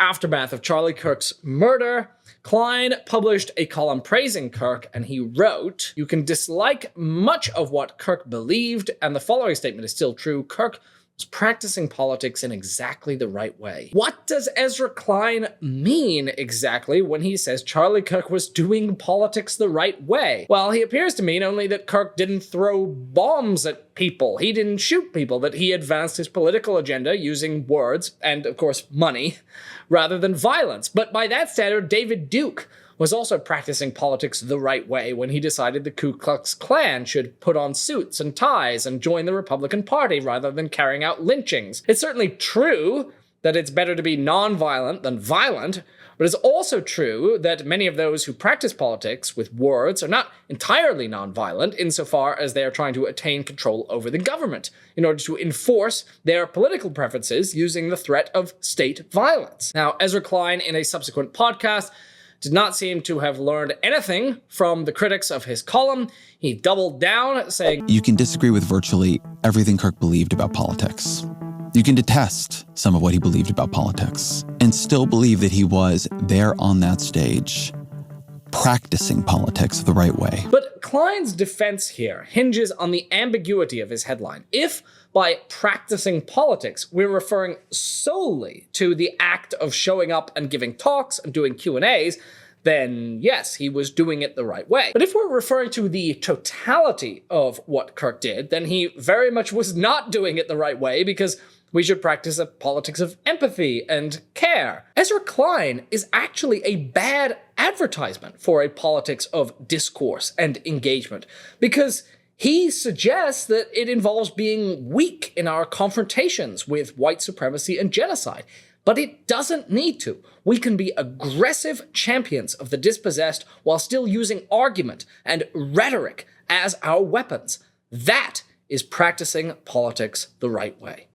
aftermath of Charlie Kirk's murder, Klein published a column praising Kirk, and he wrote, "You can dislike much of what Kirk believed, and the following statement is still true. Kirk was practicing politics in exactly the right way." What does Ezra Klein mean exactly when he says Charlie Kirk was doing politics the right way? Well, he appears to mean only that Kirk didn't throw bombs at people. He didn't shoot people, that he advanced his political agenda using words and, of course, money, rather than violence. But by that standard, David Duke was also practicing politics the right way when he decided the Ku Klux Klan should put on suits and ties and join the Republican Party rather than carrying out lynchings. It's certainly true that it's better to be nonviolent than violent, but it's also true that many of those who practice politics with words are not entirely nonviolent insofar as they are trying to attain control over the government in order to enforce their political preferences using the threat of state violence. Now, Ezra Klein, in a subsequent podcast, did not seem to have learned anything from the critics of his column. He doubled down, saying, "You can disagree with virtually everything Kirk believed about politics. You can detest some of what he believed about politics and still believe that he was there on that stage, practicing politics the right way." But Klein's defense here hinges on the ambiguity of his headline. If by practicing politics, we're referring solely to the act of showing up and giving talks and doing Q&As, then yes, he was doing it the right way. But if we're referring to the totality of what Kirk did, then he very much was not doing it the right way, because we should practice a politics of empathy and care. Ezra Klein is actually a bad advertisement for a politics of discourse and engagement, because he suggests that it involves being weak in our confrontations with white supremacy and genocide. But it doesn't need to. We can be aggressive champions of the dispossessed while still using argument and rhetoric as our weapons. That is practicing politics the right way.